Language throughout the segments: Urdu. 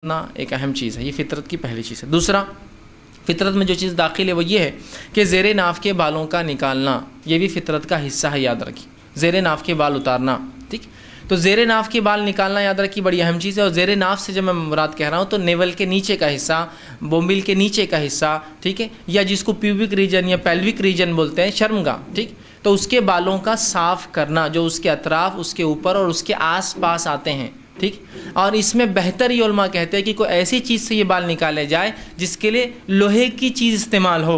نا ایک اہم چیز ہے، یہ فطرت کی پہلی چیز ہے۔ دوسرا، فطرت میں جو چیز داخل ہے وہ یہ ہے کہ زیر ناف کے بالوں کا نکالنا، یہ بھی فطرت کا حصہ ہے، یاد رکھیے۔ زیر ناف کے بال اتارنا، ٹھیک، تو زیر ناف کے بال نکالنا یاد رکھیے بڑی اہم چیز ہے۔ اور زیر ناف سے جب میں مراد کہہ رہا ہوں تو نیول کے نیچے کا حصہ، بومبل کے نیچے کا حصہ، ٹھیک ہے، یا جس کو پیوبک ریجن یا پیلوک ریجن بولتے ہیں، شرمگاہ، ٹھیک، تو اس کے بالوں کا صاف کرنا، جو اس کے اطراف، اس کے اوپر اور اس کے آس پاس آتے ہیں، ٹھیک۔ اور اس میں بہتر یہ علماء کہتے ہیں کہ کوئی ایسی چیز سے یہ بال نکالے جائے جس کے لیے لوہے کی چیز استعمال ہو،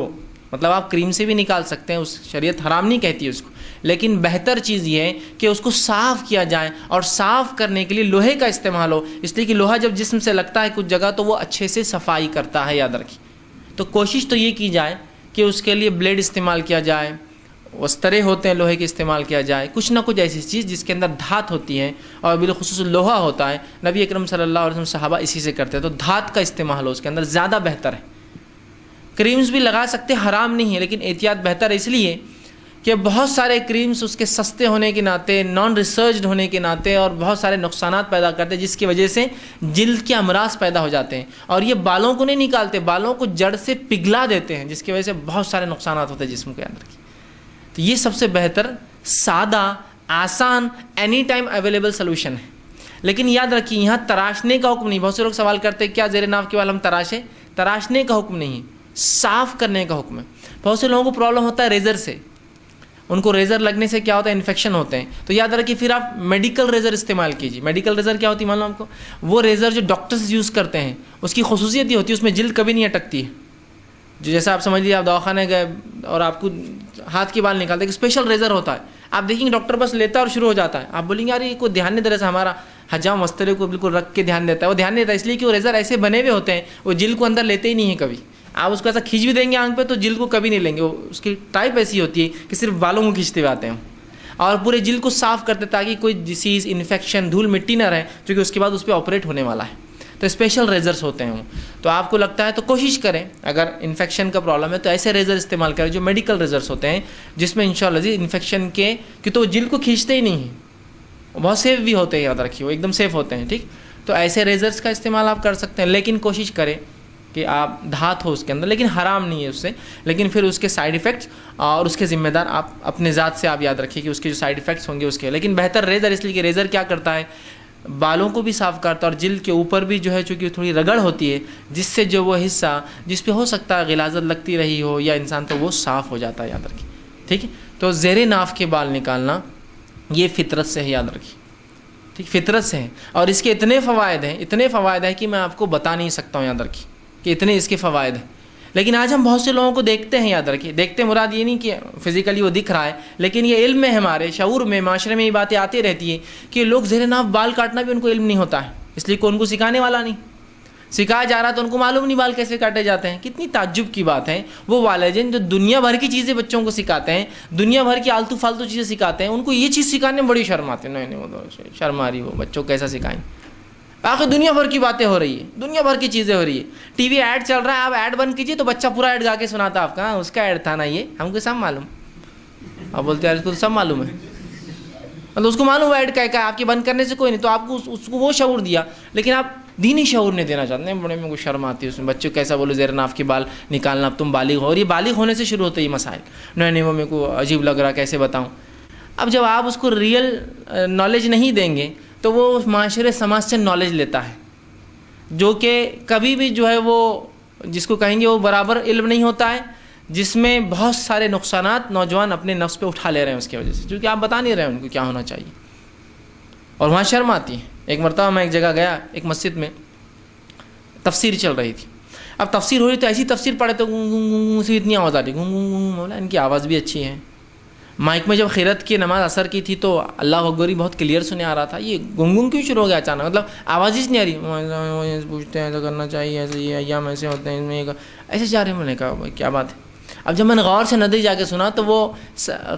مطلب آپ کریم سے بھی نکال سکتے ہیں، اس شریعت حرام نہیں کہتی اس کو، لیکن بہتر چیز یہ ہے کہ اس کو صاف کیا جائے، اور صاف کرنے کے لیے لوہے کا استعمال ہو، اس لیے کہ لوہا جب جسم سے لگتا ہے کچھ جگہ تو وہ اچھے سے صفائی کرتا ہے، یاد رکھیے۔ تو کوشش تو یہ کی جائے کہ اس کے لیے بلیڈ استعمال کیا جائے، وسترے ہوتے ہیں لوہے کے استعمال کیا جائے، کچھ نہ کچھ ایسی چیز جس کے اندر دھات ہوتی ہے اور بالخصوص لوہا ہوتا ہے۔ نبی اکرم صلی اللہ علیہ وسلم صحابہ اسی سے کرتے ہیں، تو دھات کا استعمال ہو اس کے اندر زیادہ بہتر ہے۔ کریمز بھی لگا سکتے، حرام نہیں ہے، لیکن احتیاط بہتر ہے، اس لیے کہ بہت سارے کریمز اس کے سستے ہونے کے ناطے، نان ریسرچڈ ہونے کے ناطے، اور بہت سارے نقصانات پیدا کرتے ہیں جس کی وجہ سے جلد کے امراض پیدا ہو جاتے ہیں، اور یہ بالوں کو نہیں نکالتے، بالوں کو جڑ سے پگھلا دیتے ہیں، جس کی وجہ سے بہت سارے نقصانات ہوتے ہیں جسم کے اندر۔ تو یہ سب سے بہتر، سادہ، آسان، اینی ٹائم اویلیبل سلوشن ہے۔ لیکن یاد رکھیے یہاں تراشنے کا حکم نہیں۔ بہت سے لوگ سوال کرتے ہیں کیا زیر ناف کے بال ہم تراشیں؟ تراشنے کا حکم نہیں، صاف کرنے کا حکم ہے۔ بہت سے لوگوں کو پرابلم ہوتا ہے ریزر سے، ان کو ریزر لگنے سے کیا ہوتا ہے، انفیکشن ہوتے ہیں، تو یاد رکھیے پھر آپ میڈیکل ریزر استعمال کیجیے۔ میڈیکل ریزر کیا ہوتی ہے معلوم آپ کو؟ وہ ریزر جو ڈاکٹرز یوز کرتے ہیں، اس کی خصوصیت یہ ہوتی ہے اس میں جلد کبھی نہیں اٹکتی ہے۔ جو جیسا آپ سمجھ لیجیے آپ دواخانے گئے اور آپ کو ہاتھ کے بال نکالتے، ایک اسپیشل ریزر ہوتا ہے، آپ دیکھیں گے ڈاکٹر بس لیتا ہے اور شروع ہو جاتا ہے، آپ بولیں گے یار یہ کوئی دھیان نہیں دے رہا، ہمارا حجام مسترے کو بالکل رکھ کے دھیان دیتا ہے، وہ دھیان نہیں دیتا اس لیے کہ وہ ریزر ایسے بنے ہوئے ہوتے ہیں، وہ جلد کو اندر لیتے ہی نہیں ہیں کبھی۔ آپ اس کو ایسا کھینچ بھی دیں گے آنکھ پہ تو جلد کو کبھی نہیں لیں گے، وہ اس کی ٹائپ ایسی ہوتی ہے کہ صرف بالوں کو کھینچتے ہوئے آتے ہیں، اور پورے جلد کو صاف کرتے تاکہ کوئی ڈیسیز، انفیکشن، دھول مٹی نہ رہے، کیونکہ اس کے بعد اس پہ آپریٹ ہونے والا ہے۔ تو اسپیشل ریزرز ہوتے ہیں وہ، تو آپ کو لگتا ہے تو کوشش کریں اگر انفیکشن کا پرابلم ہے تو ایسے ریزر استعمال کریں جو میڈیکل ریزرز ہوتے ہیں، جس میں انشاءاللہ جی انفیکشن کے، کہ تو وہ جلد کو کھینچتے ہی نہیں ہیں، بہت سیف بھی ہوتے ہیں، یاد رکھیے وہ ایک دم سیف ہوتے ہیں، ٹھیک۔ تو ایسے ریزرز کا استعمال آپ کر سکتے ہیں، لیکن کوشش کریں کہ آپ دھات ہو اس کے اندر، لیکن حرام نہیں ہے اس سے، لیکن پھر اس کے سائیڈ ایفیکٹس اور اس کے ذمہ دار آپ اپنے ذات سے آپ یاد رکھیے کہ اس کے جو سائیڈ ایفیکٹس ہوں گے اس کے، لیکن بہتر ریزر، اس لیے کہ ریزر کیا کرتا ہے، بالوں کو بھی صاف کرتا ہے اور جلد کے اوپر بھی جو ہے چونکہ تھوڑی رگڑ ہوتی ہے، جس سے جو وہ حصہ جس پہ ہو سکتا ہے غلاظت لگتی رہی ہو یا انسان، تو وہ صاف ہو جاتا ہے، یاد رکھیے، ٹھیک ہے۔ تو زیر ناف کے بال نکالنا یہ فطرت سے ہے، یاد رکھیے، ٹھیک، فطرت سے ہے، اور اس کے اتنے فوائد ہیں کہ میں آپ کو بتا نہیں سکتا ہوں، یاد رکھیے کہ اتنے اس کے فوائد ہیں۔ لیکن آج ہم بہت سے لوگوں کو دیکھتے ہیں، یاد رکھیے، دیکھتے مراد یہ نہیں کہ فزیکلی وہ دکھ رہا ہے، لیکن یہ علم میں ہمارے شعور میں، معاشرے میں یہ باتیں آتی رہتی ہیں کہ لوگ زیر ناف بال کاٹنا بھی ان کو علم نہیں ہوتا ہے، اس لیے کہ ان کو سکھانے والا نہیں، سکھایا جا رہا تو ان کو معلوم نہیں بال کیسے کاٹے جاتے ہیں۔ کتنی تعجب کی بات ہے، وہ والدین جو دنیا بھر کی چیزیں بچوں کو سکھاتے ہیں، دنیا بھر کی آلتو فالتو چیزیں سکھاتے ہیں، ان کو یہ چیز سکھانے میں بڑی شرم آتی ہے، نہیں وہ تو شرم آ رہی، وہ بچوں کو کیسا سکھائیں؟ آخر دنیا بھر کی باتیں ہو رہی ہے، دنیا بھر کی چیزیں ہو رہی ہے، ٹی وی ایڈ چل رہا ہے، آپ ایڈ بند کیجیے تو بچہ پورا ایڈ گا کے سناتا ہے آپ کا، اس کا ایڈ تھا نا یہ، ہم کو سب معلوم، آپ بولتے ہیں اس کو سب معلوم ہے، مطلب اس کو معلوم ہے ایڈ کیا ہے، آپ کے بند کرنے سے کوئی نہیں، تو آپ کو اس کو وہ شعور دیا، لیکن آپ دینی شعور نہیں دینا چاہتے ہیں، بڑے میں کو شرم آتی ہے اس میں، بچوں کو کیسا بولو زیر ناف کے بال نکالنا، اب تم بالغ ہو، اور یہ بالغ ہونے سے شروع ہوتے ہیں یہ مسائل، نہیں وہ میرے کو عجیب لگ رہا کیسے بتاؤں۔ اب جب آپ اس کو ریئل نالج نہیں دیں گے تو وہ معاشرے سماج سے نالج لیتا ہے، جو کہ کبھی بھی جو ہے وہ جس کو کہیں گے وہ برابر علم نہیں ہوتا ہے، جس میں بہت سارے نقصانات نوجوان اپنے نفس پہ اٹھا لے رہے ہیں اس کی وجہ سے، کیونکہ آپ بتا نہیں رہے ہیں ان کو کیا ہونا چاہیے، اور وہاں شرم آتی ہے۔ ایک مرتبہ میں ایک جگہ گیا، ایک مسجد میں تفسیر چل رہی تھی، اب تفسیر ہو رہی تو ایسی تفسیر پڑھے تو گوں گوں گوں سے اتنی آواز آ رہی، گوں گوں گوں، بولا ان کی آواز بھی اچھی ہے۔ مائک میں جب خیرت کی نماز اثر کی تھی تو اللہ اکبر بہت کلیئر سنے آ رہا تھا، یہ گنگن کیوں شروع ہو گیا اچانک، مطلب آواز ہی نہیں آ رہی، پوچھتے ہیں ایسا کرنا چاہیے، ایسے یہ ایام ایسے ہوتے ہیں، اس میں ایسے جا رہے ہیں، میں نے کہا کیا بات ہے۔ اب جب میں نے غور سے ندی جا کے سنا تو وہ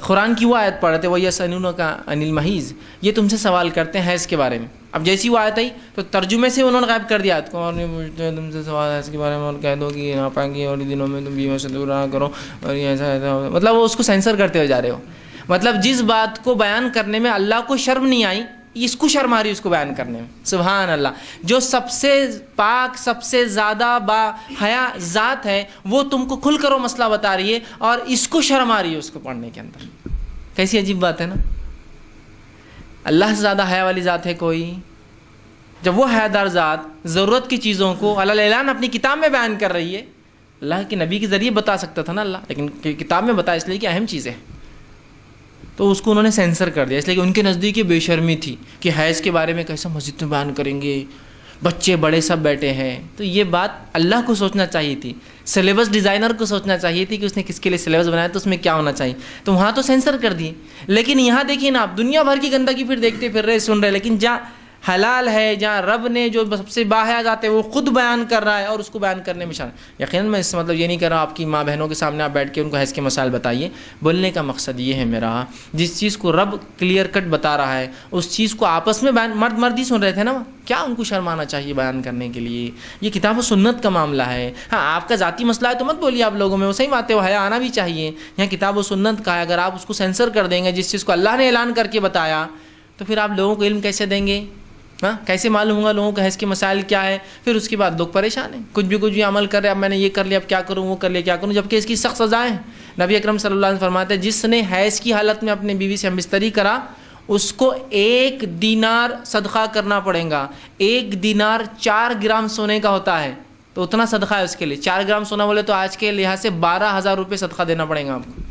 قرآن کی وہ آیت پڑھ رہے تھے، وہ یسألونک کا عن المحیض، یہ تم سے سوال کرتے ہیں حیض کے بارے میں۔ اب جیسی وہ آیت آئی تو ترجمے سے انہوں نے غائب کر دیا آیت کو، اور نہیں پوچھتے تم سے سوال حیض کے بارے میں، اور کہہ دو کہ ناپاکی اور دنوں میں تم بیویوں سے دور رہا کرو، اور یہ ایسا، مطلب وہ اس کو سینسر کرتے ہوئے جا رہے ہو، مطلب جس بات کو بیان کرنے میں اللہ کو شرم نہیں آئی اس کو شرم آ رہی ہے اس کو بیان کرنے میں. سبحان اللہ. جو سب سے پاک سب سے زیادہ با حیا ذات ہے وہ تم کو کھل کر وہ مسئلہ بتا رہی ہے اور اس کو شرم آ رہی ہے اس کو پڑھنے کے اندر. کیسی عجیب بات ہے نا. اللہ سے زیادہ حیا والی ذات ہے کوئی؟ جب وہ حیادار ذات ضرورت کی چیزوں کو اللہ اعلان اپنی کتاب میں بیان کر رہی ہے. اللہ کے نبی کے ذریعے بتا سکتا تھا نا اللہ، لیکن کتاب میں بتا اس لیے کہ اہم چیزیں ہیں، تو اس کو انہوں نے سینسر کر دیا، اس لیے کہ ان کے نزدیک یہ بے شرمی تھی کہ حیض کے بارے میں کیسا مسجد میں بیان کریں گے، بچے بڑے سب بیٹھے ہیں. تو یہ بات اللہ کو سوچنا چاہیے تھی، سلیبس ڈیزائنر کو سوچنا چاہیے تھی کہ اس نے کس کے لیے سلیبس بنایا تو اس میں کیا ہونا چاہیے. تو وہاں تو سینسر کر دیے، لیکن یہاں دیکھیے نا آپ دنیا بھر کی گندگی پھر دیکھتے پھر رہے سن رہے، لیکن جہاں حلال ہے، جہاں رب نے جو سب سے باحیا ذات ہے وہ خود بیان کر رہا ہے اور اس کو بیان کرنے میں شامل. یقیناً میں اس سے مطلب یہ نہیں کر رہا آپ کی ماں بہنوں کے سامنے آپ بیٹھ کے ان کو حیض کے مسائل بتائیے. بولنے کا مقصد یہ ہے میرا، جس چیز کو رب کلیئر کٹ بتا رہا ہے اس چیز کو آپس میں بیان، مرد مرد ہی سن رہے تھے نا، کیا ان کو شرمانا چاہیے بیان کرنے کے لیے؟ یہ کتاب و سنت کا معاملہ ہے. ہاں آپ کا ذاتی مسئلہ ہے تو مت بولیے آپ لوگوں میں، وہ صحیح بات ہے، وہ حیا آنا بھی چاہیے. یہاں کتاب و سنت کا ہے، اگر آپ اس کو سینسر کر دیں گے جس چیز کو اللہ نے اعلان کر کے بتایا تو پھر آپ لوگوں کو علم کیسے دیں گے؟ ہاں کیسے معلوم ہوگا لوگوں کو حیض کے مسائل کیا ہے؟ پھر اس کے بعد لوگ پریشان ہیں، کچھ بھی عمل کر رہے، اب میں نے یہ کر لیا اب کیا کروں، وہ کر لیا کیا کروں، جبکہ اس کی سخت سزائیں ہیں. نبی اکرم صلی اللہ علیہ وسلم فرماتے ہیں جس نے حیض کی حالت میں اپنے بیوی سے ہمبستری کرا اس کو 1 دینار صدقہ کرنا پڑے گا. 1 دینار 4 گرام سونے کا ہوتا ہے، تو اتنا صدقہ ہے اس کے لیے. 4 گرام سونا بولے تو آج کے لحاظ سے 12,000 روپے صدقہ دینا پڑے گا آپ کو.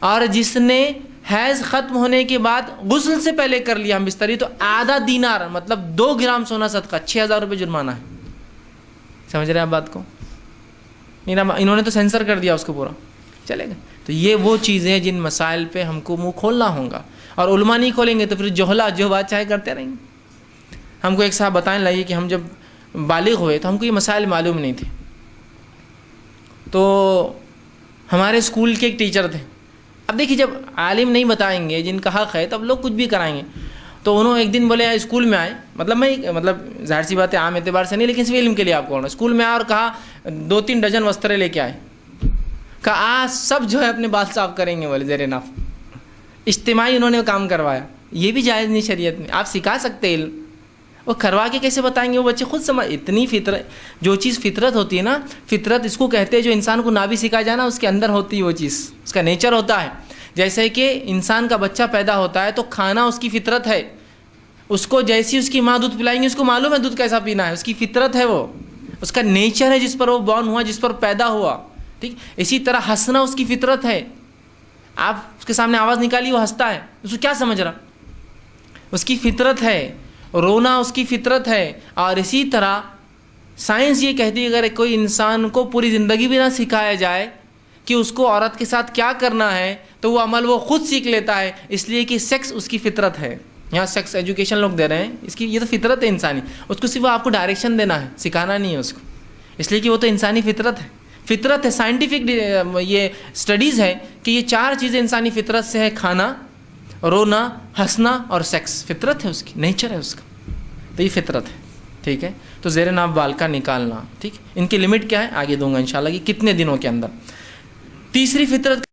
اور جس نے حیض ختم ہونے کے بعد غسل سے پہلے کر لیا ہم بستری تو آدھا دینار مطلب 2 گرام سونا صدقہ، 6,000 روپے جرمانہ ہے. سمجھ رہے ہیں آپ بات کو؟ انہوں نے تو سینسر کر دیا اس کو پورا. چلے گا. تو یہ وہ چیزیں جن مسائل پہ ہم کو منہ کھولنا ہوگا، اور علماء نہیں کھولیں گے تو پھر جوہلا جو بات چاہے کرتے رہیں گے. ہم کو ایک صاحب بتائیں لگے کہ ہم جب بالغ ہوئے تو ہم کو یہ مسائل معلوم نہیں تھے. تو ہمارے اسکول کے ایک ٹیچر تھے. اب دیکھیے جب عالم نہیں بتائیں گے جن کا حق ہے تب لوگ کچھ بھی کرائیں گے. تو انہوں ایک دن بولے اسکول میں آئے، مطلب ظاہر سی بات ہے عام اعتبار سے نہیں لیکن صرف علم کے لیے آپ کو، اسکول میں آئے اور کہا 2-3 ڈزن وسترے لے کے آئے. کہا آج سب جو ہے اپنے بال صاف کریں گے بولے زیر ناف. اجتماعی انہوں نے کام کروایا. یہ بھی جائز نہیں شریعت میں، آپ سکھا سکتے علم، وہ کروا کے کیسے بتائیں گے؟ وہ بچے خود سمجھ، اتنی فطرت، جو چیز فطرت ہوتی ہے نا، فطرت اس کو کہتے ہیں جو انسان کو نہ بھی سکھایا جائے نا اس کے اندر ہوتی ہے وہ چیز، اس کا نیچر ہوتا ہے. جیسے کہ انسان کا بچہ پیدا ہوتا ہے تو کھانا اس کی فطرت ہے، اس کو جیسی اس کی ماں دودھ پلائیں گی اس کو معلوم ہے دودھ کیسا پینا ہے، اس کی فطرت ہے، وہ اس کا نیچر ہے جس پر وہ بورن ہوا، جس پر پیدا ہوا. ٹھیک، اسی طرح ہنسنا اس کی فطرت ہے. آپ اس کے سامنے آواز نکالی وہ ہنستا ہے، اس کو کیا سمجھ رہا؟ اس کی فطرت ہے. رونا اس کی فطرت ہے. اور اسی طرح سائنس یہ کہتی ہے اگر کوئی انسان کو پوری زندگی بھی نہ سکھایا جائے کہ اس کو عورت کے ساتھ کیا کرنا ہے تو وہ عمل وہ خود سیکھ لیتا ہے، اس لیے کہ سیکس اس کی فطرت ہے. یہاں سیکس ایجوکیشن لوگ دے رہے ہیں، اس کی یہ تو فطرت ہے انسانی، اس کو صرف آپ کو ڈائریکشن دینا ہے، سکھانا نہیں ہے اس کو، اس لیے کہ وہ تو انسانی فطرت ہے. فطرت ہے، سائنٹیفک یہ اسٹڈیز ہے کہ یہ 4 چیزیں انسانی فطرت سے ہے، کھانا، رونا، ہنسنا اور سیکس. فطرت ہے اس کی، نیچر ہے اس کا، تو یہ فطرت ہے. ٹھیک ہے. تو زیر ناف بال کا نکالنا، ٹھیک، ان کی لمٹ کیا ہے آگے دوں گا انشاءاللہ کہ کتنے دنوں کے اندر. تیسری فطرت